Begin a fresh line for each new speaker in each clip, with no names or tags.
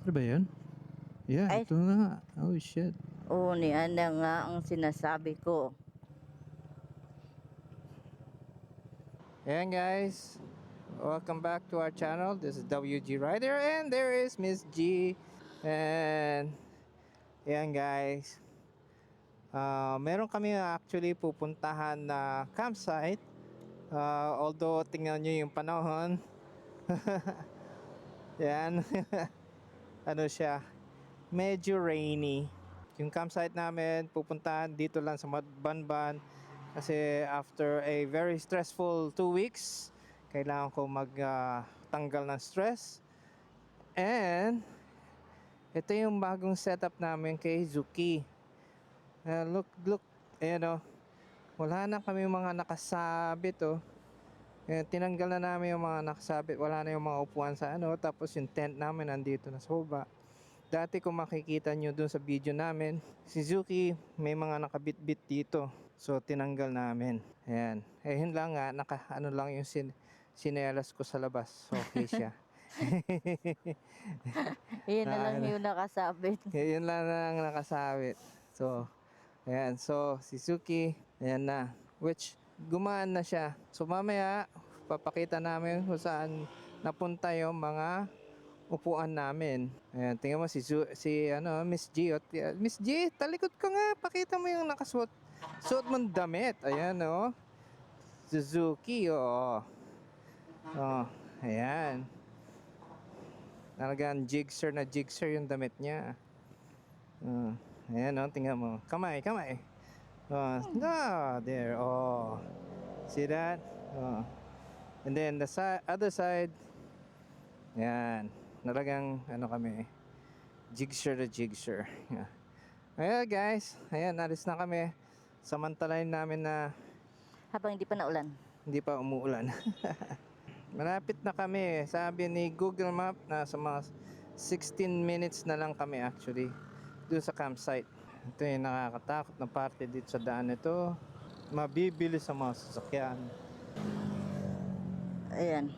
Ano ba yun? Yeah,
Ay,
ito nga. Oh shit.
oo, niyan na nga ang sinasabi ko.
Ayan guys, welcome back to our channel. This is WG Rider and there is Miss G. And ayan guys, meron kami actually pupuntahan na campsite. Although tingnan nyo yung panahon. Yan. Ano siya, medyo rainy. Yung campsite namin pupuntahan dito lang sa Banban. Kasi after a very stressful 2 weeks, kailangan ko tanggal ng stress. And ito yung bagong setup namin kay Zuki. Look, ayan o. Wala na kami mga nakasabit oh. Ayan, tinanggal na namin yung mga nakasabit. Wala na yung mga upuan sa ano. Tapos yung tent namin nandito na sa baba. Dati kung makikita nyo dun sa video namin, si Zuki may mga nakabit-bit dito. So tinanggal namin. Ayan. Eh yun lang nga, ano lang yung sinelas ko sa labas. Okay siya.
Iyan na
na,
lang
ano,
yung nakasabit.
yun lang ang nakasabit. So, ayan. So, si Zuki, ayan na. Which, gumaan na siya. So mamaya, papakita namin kung saan napunta yung mga upuan namin. Ayan, tingnan mo si ano, Miss G. Miss G, talikod ka nga. Pakita mo yung suot mong damit. Ayan, oh. Suzuki, oh. Oh, ayan. Talagang jigsaw na jigsaw yung damit niya. Oh, ayan, oh, tingnan mo. Kamay. Oh, no, there. Oh. See that? Oh. And then the other side. Ayan. Talagang ano kami, jigsaw na jigsaw. Ayan guys, ayan, alis na kami. Samantalahin namin na
Habang hindi pa naulan.
hindi pa umuulan. Malapit na kami. Sabi ni Google Map na sa mga 16 minutes na lang kami actually doon sa campsite. Ito yung nakakatakot na parte dito sa daan ito. Mabibili sa mga sasakyan.
Ayan.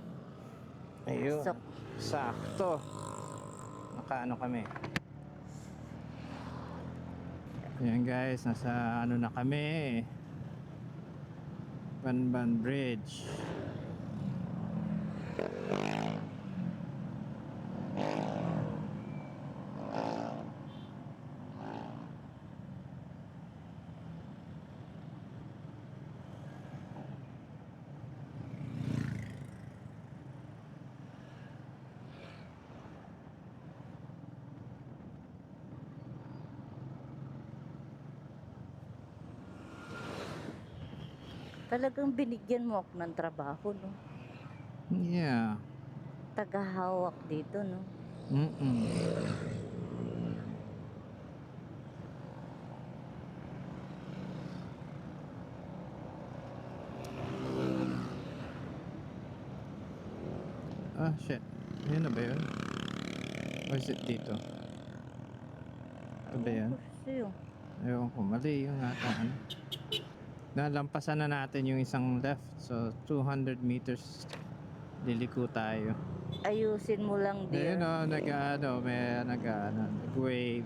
Ayun.
So,
Sakto. Nakaano kami. Ayan guys, nasa ano na kami. Banban Bridge.
talagang binigyan mo ako ng trabaho, no?
Yeah.
Tagahawak dito, no?
Ah, shit. Ayun na ba yun? Or is it dito? Ito ba yan?
Sa'yo.
Ewan ko, mali yung ata. Nalampasan na natin yung isang left. So, 200 meters liliko tayo.
Ayusin mo lang, dear.
Ayun o, nag-wave.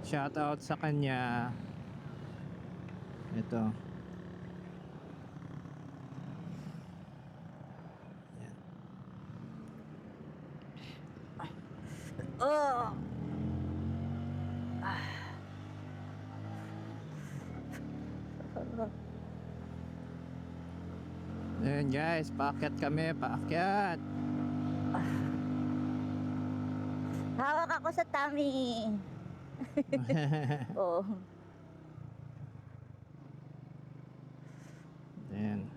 Shout out sa kanya. Ito. Yan.
Oh!
Ayun guys, paakyat kami, paakyat.
Hawak ako sa tummy. Oh.
Ayan.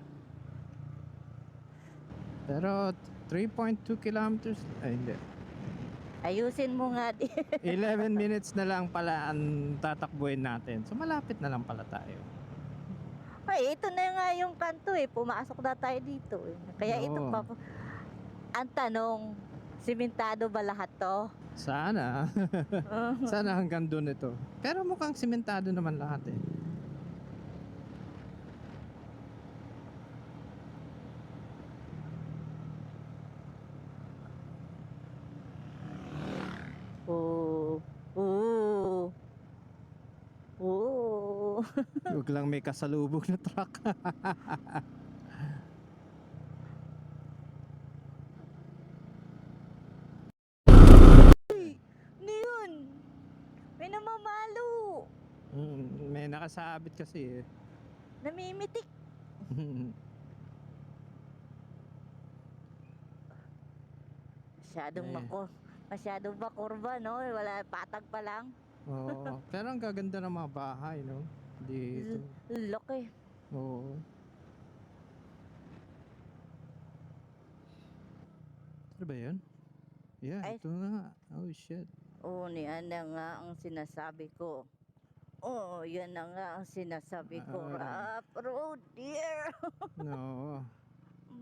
Pero 3.2 kilometers, ay hindi.
Ayusin mo nga, dear.
11 minutes na lang pala ang tatakbuhin natin. So malapit na lang pala tayo.
Ay, ito na nga yung kanto eh. Pumasok na tayo dito eh. Kaya ito
Oo.
pa. Ang tanong, simentado ba lahat to?
Sana. Sana hanggang doon ito. Pero mukhang simentado naman lahat eh. Huwag lang may kasalubong na truck.
Uy, ano yun? May namamalo.
May nakasabit kasi eh.
Namimitik. Masyadong
Eh.
masyadong makurba, no? Wala, patag pa lang.
Oo. Pero ang gaganda ng mga bahay, no? Dito.
Laki.
Oo. Ano ba yun? Yeah,
Ay.
ito nga. Oh, shit.
Oo, yan na nga ang sinasabi ko. Oo, yan na nga ang sinasabi ko.
Ah.
Rough road, dear.
No.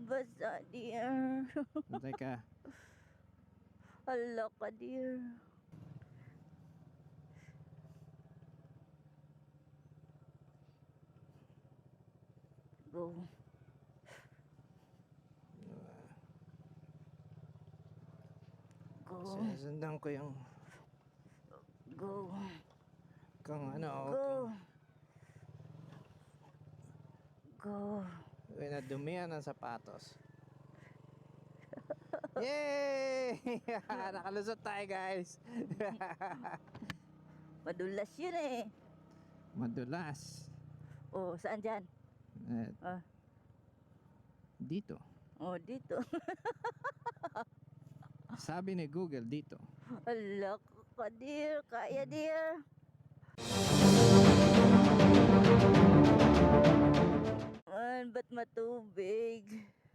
Basta, dear.
Teka.
Hala ka, dear. Go. Go.
Sasundan ko yung
Go.
kung ano.
Go. Go.
Uy, nadumihan ang sapatos. Yay! Nakalusot tayo, guys.
Madulas yun eh.
Madulas.
Oh, saan dyan? Ah.
Dito.
Oh, dito.
Sabi ni Google, dito.
Hala ka, dear. Kaya, dear. Man, ba't matubig?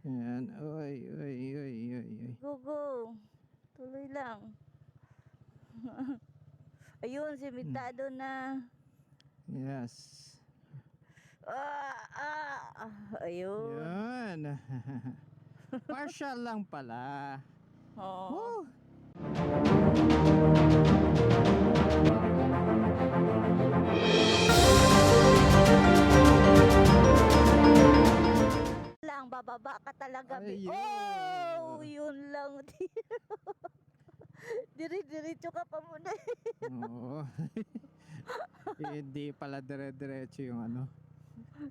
Yan. Uy, uy, uy, uy, uy.
Go, go. Tuloy lang. Ayun, simentado na.
Yes.
Ayun.
Yan. Partial lang pala.
Oo.
Woo!
Lang, bababa ka talaga.
Ayun.
Oh, yun lang. Dire-diretso ka pa muna.
Oo. Hindi pala dire-diretso yung ano.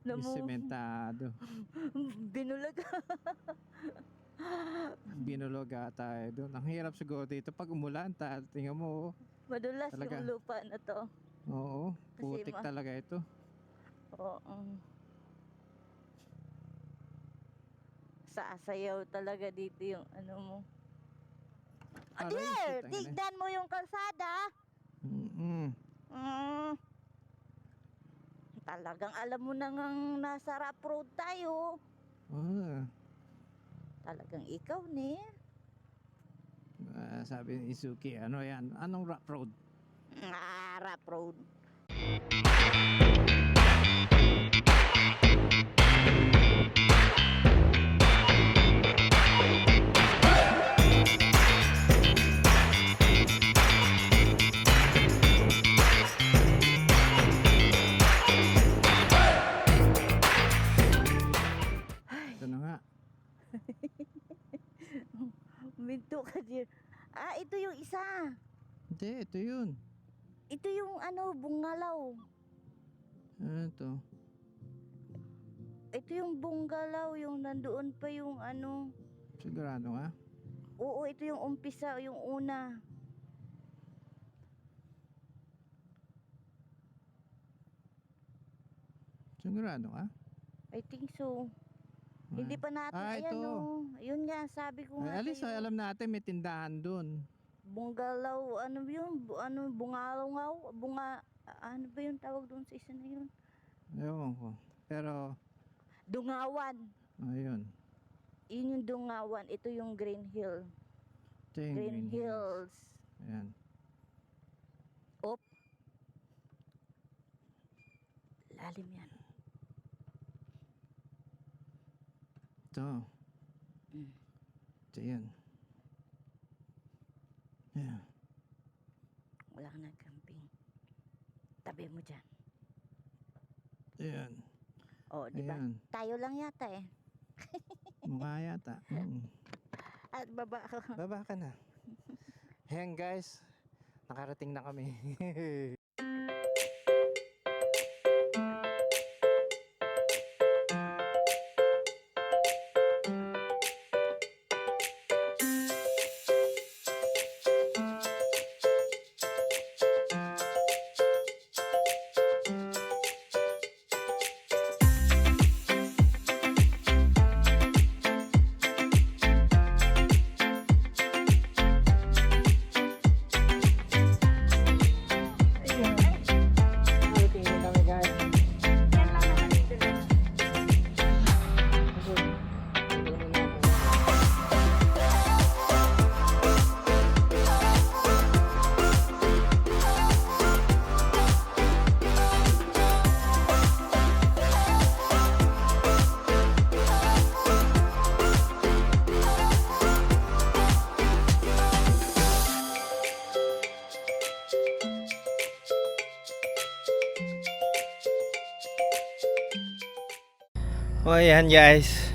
Yung
Namu,
sementado.
binulag.
Binulog tayo doon. Ang hirap siguro dito pag umulan. Tingnan mo.
Madulas
Talaga.
yung lupa na to.
Oo.
Kasi
Putik talaga ito.
Oo. Sasayaw talaga dito yung ano mo.
Aray,
Dear,
putang ina.
tignan mo yung kalsada.
Mm-mm.
Talagang alam mo na ngang nasa rough road tayo.
Ah.
Talagang ikaw ni.
Sabi ni Izuki, ano yan? Anong rough road?
Rough road.
Ito na nga.
Minto ka, dear. Ito yung isa.
Hindi, ito yun.
Ito yung ano, bungalaw.
Ano ito?
Ito yung bungalaw, yung nandoon pa yung ano.
Sigurado nga?
Oo, ito yung umpisa, yung una.
Sigurado nga?
I think so. Hindi pa natin, ayan
ito.
o. Yun nga, sabi ko nga
Alis,
sa'yo.
alam natin may tindahan dun.
Bungalaw, ano yun? Ano, bungalangaw? Ano ba yung tawag doon sa isa na yun?
Ewan ko. Pero,
Dungawan.
ayun.
Yun yung Dungawan. Ito yung Green Hill.
Ito yung
Green Hills.
Ayan.
Op. Lalim yan.
Ito.
Mm.
Ito yun. Ayan.
Wala ka nag-camping. Tabi mo dyan.
Ayan.
Oh, di ba?
Ayan.
Tayo lang yata eh.
Mukha yata.
At baba ako.
Baba ka na. Ayan guys. Nakarating na kami. O ayan guys,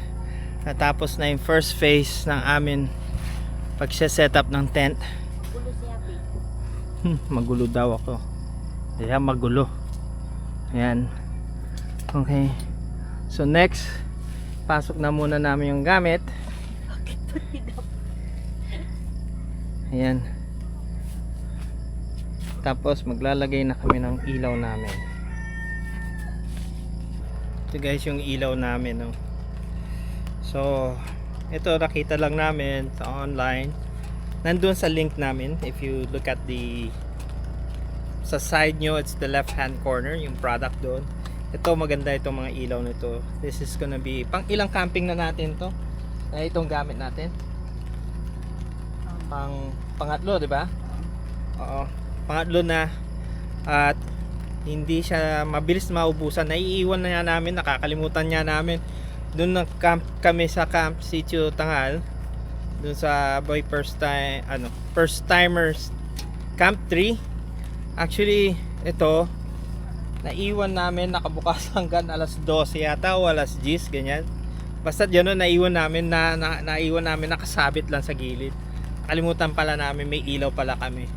natapos na yung first phase ng amin pag-set up ng tent.
Ulo si Happy.
Magulo daw ako. Kaya magulo. Ayan. Okay. So next, pasok na muna namin yung gamit. Ayan. Tapos maglalagay na kami ng ilaw namin. Ito guys yung ilaw namin, no? So ito nakita lang namin sa online. Nandun sa link namin. If you look at sa side nyo, it's the left hand corner, yung product doon. Ito maganda itong mga ilaw nito. This is gonna be pang ilang camping na natin to. Itong gamit natin. Pangatlo, di ba? Oo. Pangatlo na. At hindi siya mabilis maubusan. Naiiwan na niya namin, nakakalimutan niya namin. Doon nag-camp kami sa Camp Sitio Tangal. Doon sa boy first timers Camp 3. Actually, ito naiwan namin nakabukas hanggang alas 12 yata o alas 10 ganyan. Basta yun, naiwan namin naiwan namin nakasabit lang sa gilid. Kalimutan pala namin may ilaw pala kami.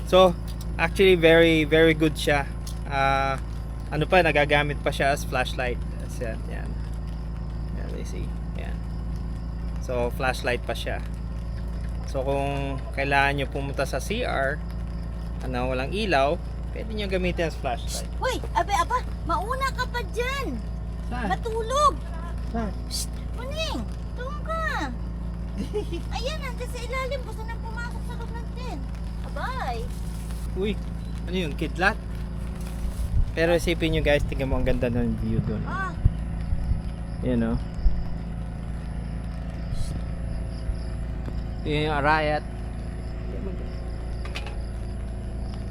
So actually very very good siya. Ano pa, nagagamit pa siya as flashlight. Yan, yan. Yan, let's see. Yan. So flashlight pa siya. So kung kailangan nyo pumunta sa CR walang ilaw, pwede nyo gamitin as flashlight.
Hoy, aba, mauna ka pa dyan.
Saan?
Matulog.
Saan?
Shh, Muning, tulong ka. Ayan, nandiyan sa ilalim. Basta nang pumasok sa loob ng tent. Abay.
Uy, ano yun? Kidlat? Pero isipin nyo guys, tingnan mo ang ganda ng view doon. Yan o. Yun yung Arayat.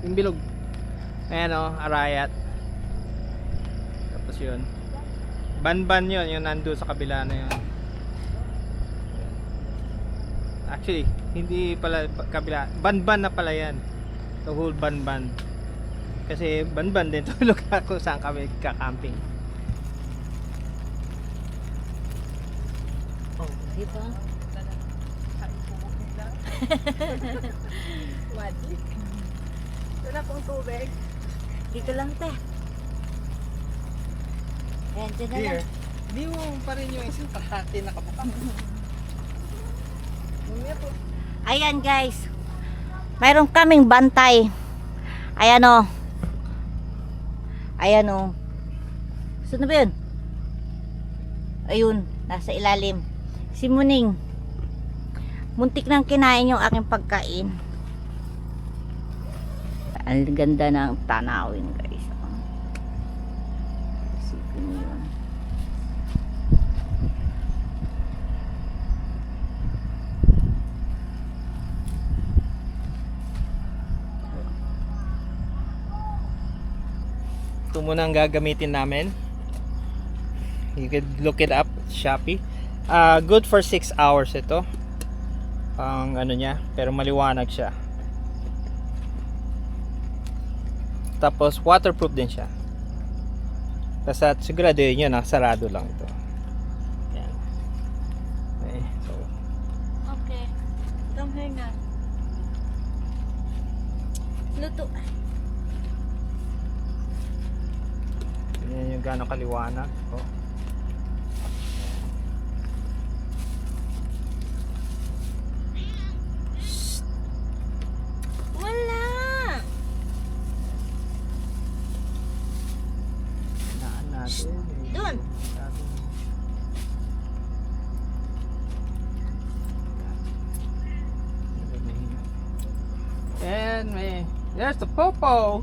Yung bilog. Ayan o, Arayat. Tapos yun. Banban yun, yung nandun sa kabila na yun. Actually, hindi pala kabila. Banban na pala yan. The whole Banban. Kasi Banban din ito lugar kung saan kami kakamping.
Oh, di ba?
Magic. Wala pong tubig.
Dito lang, te. Ayan, dyan na lang.
Here, di mo pa rin yung isang parati nakabukas.
Ayan, guys. Mayroon kaming bantay. Ayan o. Ayan o. Saan na ba yun? Ayun, nasa ilalim. Si Muning. Muntik nang kinain yung aking pagkain. Ang ganda ng tanawin, guys. Isipin niyo yun.
Ito muna ang gagamitin namin. You could look it up, Shopee. Good for 6 hours ito. Ang ano niya, pero maliwanag siya. Tapos waterproof din siya. Basta siguraduhin nyo nakasarado lang ito. Yan. Okay, so
Okay. Come here na. Luto.
yan yung gano'ng kaliwanag. Oh.
Wala.
Hinaan natin.
Dun.
And there's the popo.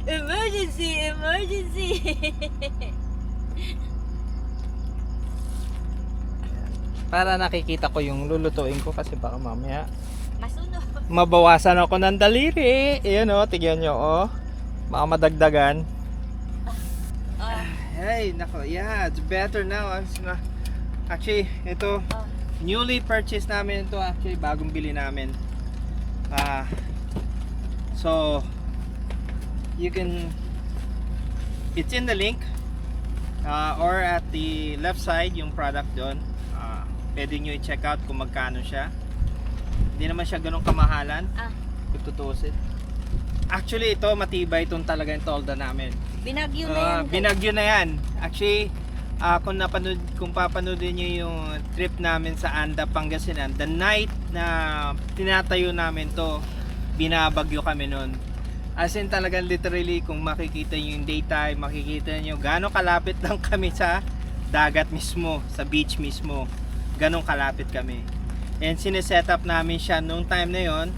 Emergency! Emergency!
Para nakikita ko yung lulutuin ko kasi baka mamaya
Masunog.
mabawasan ako ng daliri. Ayan o, tigyan nyo o. Baka madagdagan. Hey, nako, yeah, it's better now. Actually, ito, newly purchased namin ito. Actually, bagong bili namin. So, you can It's in the link or at the left side yung product doon. Pwede nyo i-check out kung magkano siya. Hindi naman siya ganun kamahalan. Kung tutuusin. Actually, ito matibay itong talaga yung tolda namin.
Binagyo na yan. guys.
Binagyo na yan. Actually, kung papanoodin nyo yung trip namin sa Anda, Pangasinan, the night na tinatayo namin to, binabagyo kami nun. As in talagang literally, kung makikita nyo yung daytime, makikita nyo gano'ng kalapit lang kami sa dagat mismo, sa beach mismo. Gano'ng kalapit kami. And sineset up namin siya nung time na yon,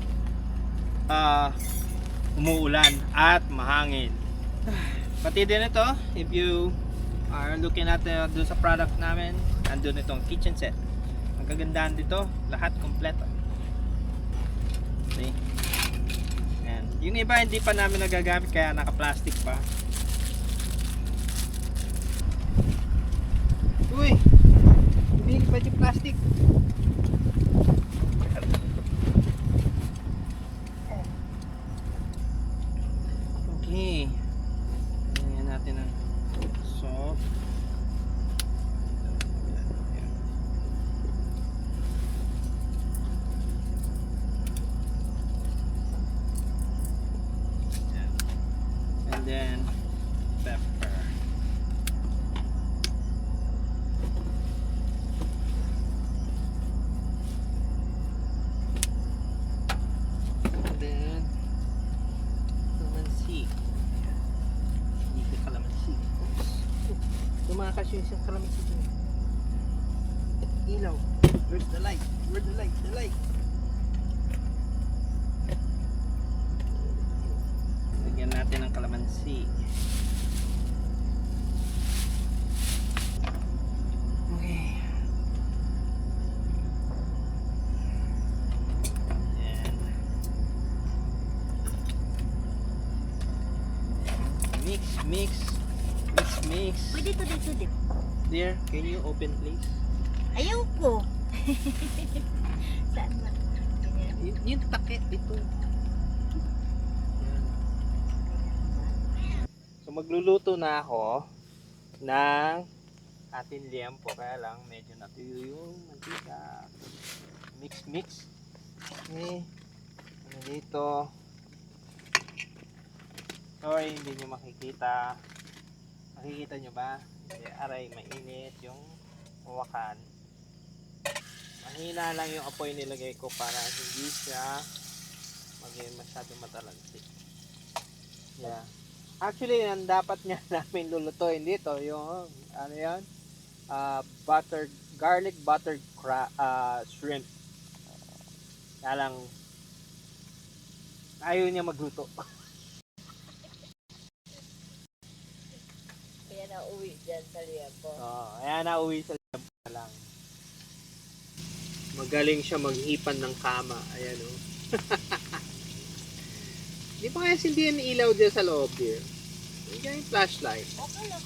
umuulan at mahangin. Pati din ito, if you are looking at doon sa product namin, andun itong kitchen set. Ang kagandahan dito, lahat kompleto. Okay. Ayan. Yung iba hindi pa namin nagagamit kaya naka-plastic pa. Uy! Hindi pa yung plastic. Okay. Ayan natin ang soft. And then pepper. And then calamansi. Hindi ko calamansi. Tumakas yung isang calamansi dun. Ilaw. Where's the light? Where's the light? The light. Lagyan natin ng calamansi. Okay. Ayan. Mix, mix, mix, mix.
Pwede to dito dip.
Dear, can you open please?
Ayaw ko. Saan ba?
Yung takip dito. Yan. So magluluto na ako ng ating liempo. Kaya lang medyo natuyo yung mantika. Mix, mix. Okay. Ano dito? Sorry, hindi nyo makikita. Makikita nyo ba? Kasi aray, mainit yung hawakan. Mahina lang yung apoy nilagay ko para hindi siya maging masyadong matalansi. Yeah. Actually, ang dapat nga namin lulutuin dito, yung ano yan? Garlic buttered shrimp. Kaya lang, ayaw niya magluto.
Kaya na-uwi dyan sa liyapo.
Kaya nauwi sa liempo na lang. Magaling siya maghipan ng kama. Ayan o. Di ba kaya hindi yan ilaw dyan sa loob dear? Hindi yung flashlight.
Okay lang.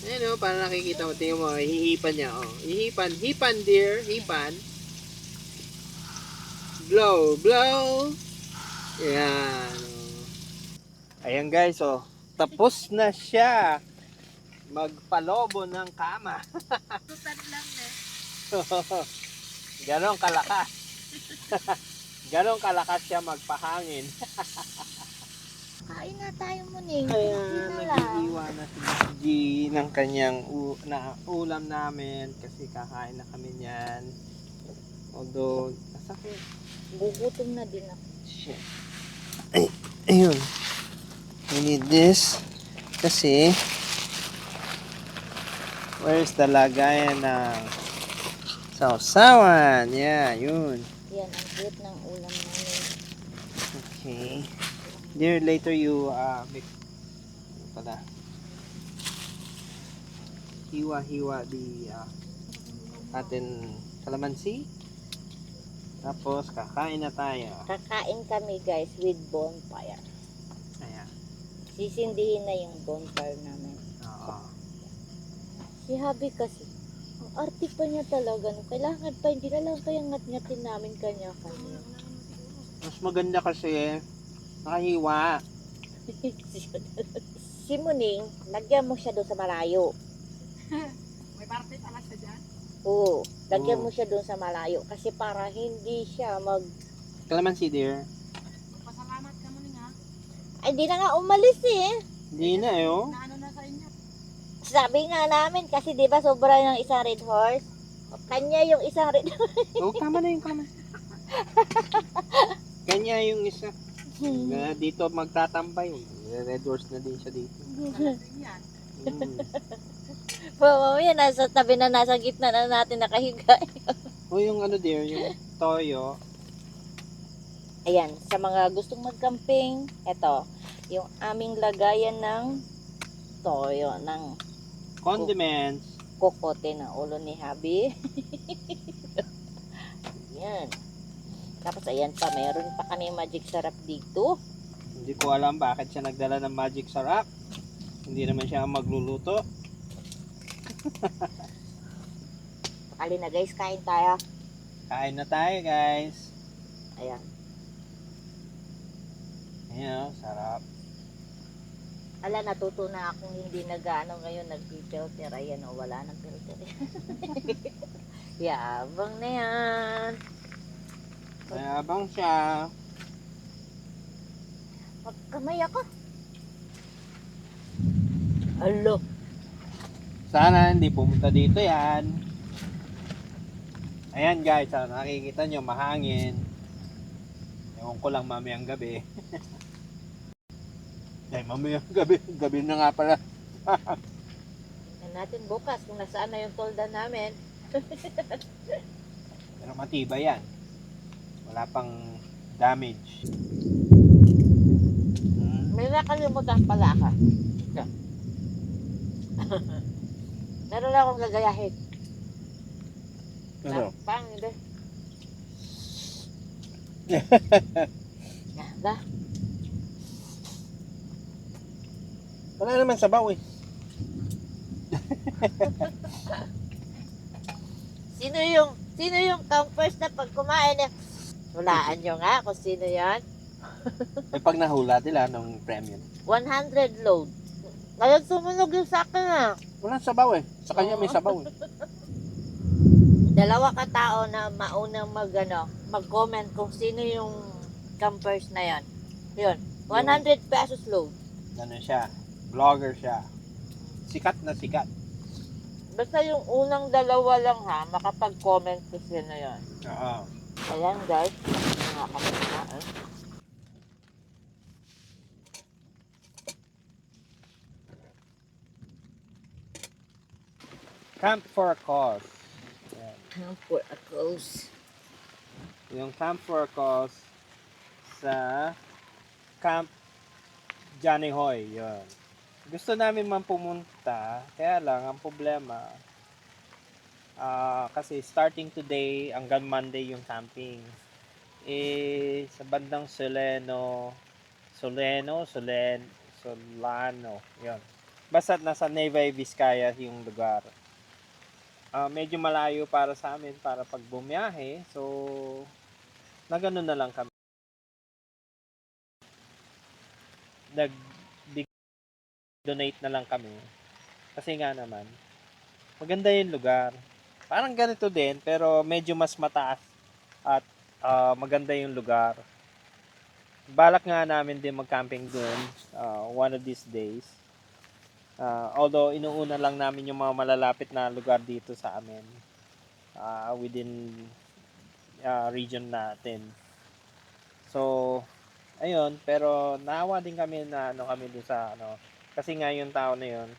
Ayan o, para nakikita mo. Tingnan mo, hihipan niya. Oh. Hihipan. Hipan dear. Hipan. Blow. Blow. Ayan o. Ayan guys oh. Tapos na siya magpalobo ng kama.
Tutan lang eh.
Ganon kalakas. Ganon kalakas siya magpahangin.
Kain na tayo muning.
Kaya
Hindi na lang.
nag-iiwa na si G ng kanyang ulam namin kasi kakain na kami niyan. Although, nasakit.
Gugutom na din ako.
Shit. Ayun. We need this kasi where's the lagayan ng sausawan? Yeah, yun.
Yan, ang cute ng ulam namin.
Okay. Dear, later you make pala. Hiwa-hiwa the atin kalamansi. Tapos kakain na tayo.
Kakain kami guys with bonfire.
Ayan.
Sisindihin na yung bonfire namin.
Oo.
Si Habi kasi, ang arte pa niya talaga. No? Kailangan pa, hindi na lang kaya ngat-ngatin namin kanya-kanya.
Mas maganda kasi nakahiwa.
si Muning, lagyan mo siya doon sa malayo.
May parte pala siya dyan.
Oo, lagyan
Oo.
mo siya doon sa malayo. Kasi para hindi siya
Calamansi dear.
Pasalamat ka Muning ha.
Ay, di na nga umalis eh.
Hindi na eh oh.
Naano na sa inyo.
Sabi nga namin, kasi di ba sobra yung isang red horse? Kanya yung isang red
Oo, tama na yung kalamansi. Kanya yung isa. Na dito magtatambay. Red horse na din siya dito.
Nalasing yan.
Mm.
Mamaya, nasa tabi na, nasa gitna na natin nakahiga.
O yung ano dear, yung toyo.
Ayan, sa mga gustong mag-camping, eto, yung aming lagayan ng toyo, ng
Condiments.
kokote ng ulo ni Habi. Ayan. Tapos ayan pa, meron pa kami magic sarap dito.
Hindi ko alam bakit siya nagdala ng magic sarap. Hindi naman siya ang magluluto.
Pakali na guys, kain tayo.
Kain na tayo guys.
Ayan.
Ayan oh, sarap.
Ala, natuto na akong hindi nag-ano ngayon, nag-filter. Ayan o, wala nang filter. Yabang na yan.
Mayabang siya.
Magkamay ako. Alo.
Sana hindi pumunta dito yan. Ayan guys, nakikita nyo mahangin. Ewan ko lang mamayang gabi. Ay, mamayang gabi. Gabi na nga pala.
Tingnan natin bukas kung nasaan na yung tolda namin.
Pero matibay yan. Wala pang damage.
May nakalimutan pala ka. Ito. Meron akong gagayahin.
Ano?
Pang, hindi. Ba?
Wala naman sabaw eh.
Sino yung campers na pag kumain eh? Hulaan nyo nga kung sino yan.
Eh pag nahula nila nung premium.
100 load. Ngayon sumunog yung sa akin ah.
Walang sabaw eh. Sa kanya may sabaw eh.
Dalawa ka tao na maunang mag-comment kung sino yung campers na yan. Yun. 100 pesos load.
Ano siya? Vlogger siya. Sikat na sikat.
Basta yung unang dalawa lang ha, makapag-comment kung sino yun.
Oo.
Ayan guys. Mga kami na eh.
Camp for a cause. Yan.
Time for a close.
Yung Camp for a cause sa Camp Johnny Hoy. Yun. Gusto namin man pumunta, kaya lang ang problema kasi starting today hanggang Monday yung camping. Sa bandang Solano, yun. Basta nasa Nueva Vizcaya yung lugar. Medyo malayo para sa amin para pag bumiyahe. So, nagano na lang kami. Nag-donate na lang kami. Kasi nga naman, maganda yung lugar. Parang ganito din, pero medyo mas mataas at maganda yung lugar. Balak nga namin din mag-camping dun one of these days. Although inuuna lang namin yung mga malalapit na lugar dito sa amin within region natin. So, ayun, pero naawa din kami na kami dun sa kasi nga yung tao na yun,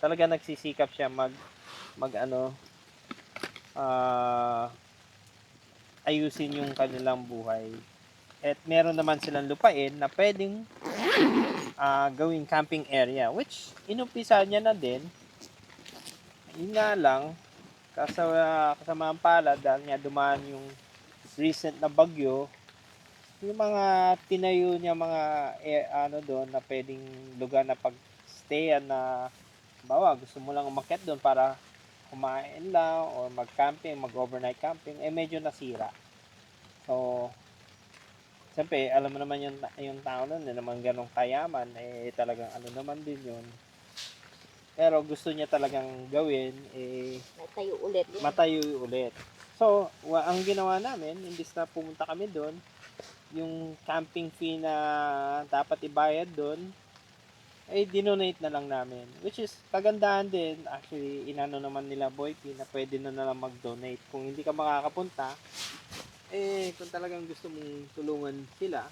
talaga nagsisikap siya ayusin yung kanilang buhay. At meron naman silang lupain na pwedeng gawing camping area, which inumpisa niya na din. Yun nga lang, kasamaang palad dahil nga dumaan yung recent na bagyo, yung mga tinayo niya mga doon na pwedeng lugar na pag-stayan na gusto mo lang umakyat doon para kumain lang or mag-camping, mag-overnight camping, medyo nasira. So, Siyempre, alam mo naman yung tao nun, na naman ganong kayaman, eh talagang ano naman din yun. Pero gusto niya talagang gawin, eh
Natayo ulit.
matayo ulit. So, ang ginawa namin, imbis na pumunta kami doon, yung camping fee na dapat ibayad doon, ay dinonate na lang namin. Which is, kagandahan din, actually, inano naman nila Boyki na pwede na lang mag-donate. Kung hindi ka makakapunta, eh, kung talagang gusto mong tulungan sila,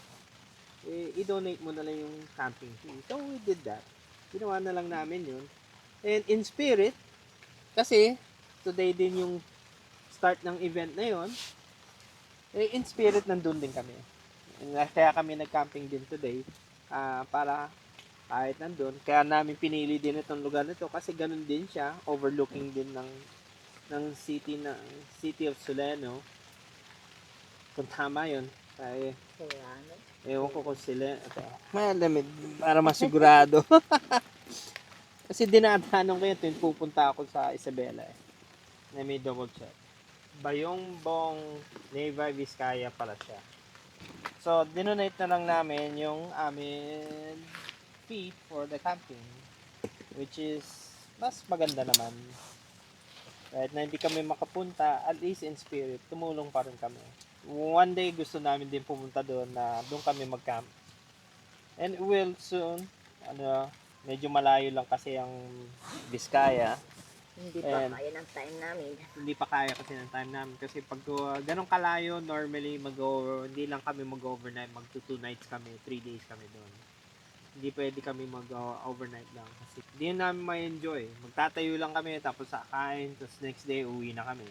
eh, i-donate mo na lang yung camping fee. So, we did that. Ginawa na lang namin yun. And in spirit, kasi today din yung start ng event na yon, eh, in spirit nandun din kami. Kaya kami nag-camping din today, para kahit nandun. Kaya namin pinili din itong lugar nito kasi ganun din siya, overlooking din ng city of Soleno. Kung tama yun. Kaya, ewan ko kung sila. Malamig, para masigurado. Kasi dinadaanan ko yun, tuwing pupunta ako sa Isabela eh. Na may double check. Bayongbong Nueva Vizcaya pala siya. So, dinonate na lang namin yung amin fee for the camping. Which is, mas maganda naman. Kahit na hindi kami makapunta, at least in spirit, tumulong pa rin kami. One day gusto namin din pumunta doon na doon kami mag-camp. And we'll soon, medyo malayo lang kasi ang Vizcaya.
Hindi pa
And
kaya ng time namin.
hindi pa kaya kasi ng time namin. Kasi pag ganun kalayo, normally hindi lang kami mag-overnight, mag 2 nights kami, 3 days kami doon. Hindi pwede kami mag-overnight lang. Kasi hindi namin ma-enjoy. Magtatayo lang kami, tapos kakain, tapos next day, uwi na kami.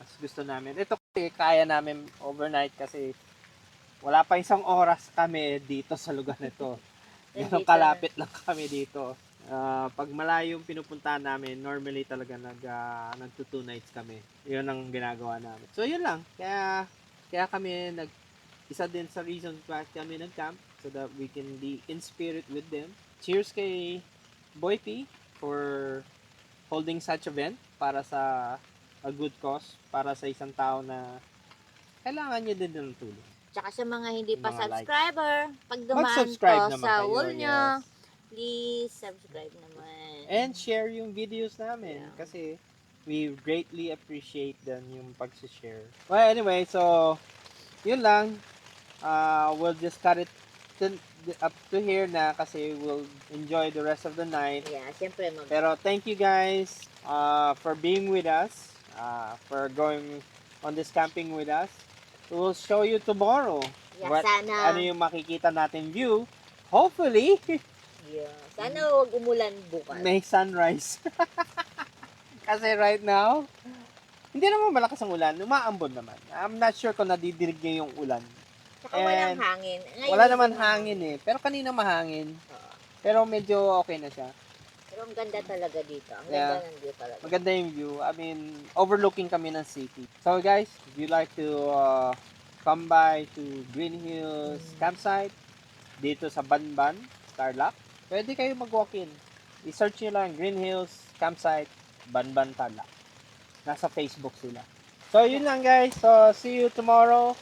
Mas gusto namin. Ito kasi, kaya namin overnight kasi wala pa isang oras kami dito sa lugar nito. Ganun kalapit lang kami dito. Pag malayo yung pinupuntahan namin, normally talaga nag 2 nights kami. Yun ang ginagawa namin. So, yun lang. Kaya kami isa din sa reason bakit kami nag-camp so that we can be in spirit with them. Cheers kay Boy P for holding such event para sa a good cause, para sa isang tao na kailangan niya din ng tulong.
Tsaka sa mga hindi pa
Mga
subscriber, pag dumaan
Mag-subscribe
po
naman
sa
kayo,
wall nyo,
yes.
please subscribe naman.
And share yung videos namin
Yeah.
kasi we greatly appreciate them yung pag-share. Well, anyway, so yun lang. We'll just cut it up to here na kasi we'll enjoy the rest of the night.
Yeah, siyempre
Pero thank you guys for being with us, for going on this camping with us. We'll show you tomorrow
yeah, sana,
ano yung makikita natin view. Hopefully,
yeah, sana huwag umulan bukas.
may sunrise. Kasi right now, hindi naman malakas ang ulan. Umaambon naman. I'm not sure kung nadidirig niyo yung ulan.
Tsaka walang hangin. Ngayon,
Wala naman hangin eh. Pero kanina mahangin.
Oo.
Pero medyo okay na siya.
Pero ang ganda talaga dito. Ang
Yeah.
ganda ng view talaga.
Maganda yung view. I mean, overlooking kami ng city. So guys, if you like to come by to Green Hills Campsite, dito sa Banban, Tarlac, pwede kayo mag-walk-in. I-search nyo lang Green Hills Campsite, Banban, Tarlac. Nasa Facebook sila. So yun lang guys. So see you tomorrow.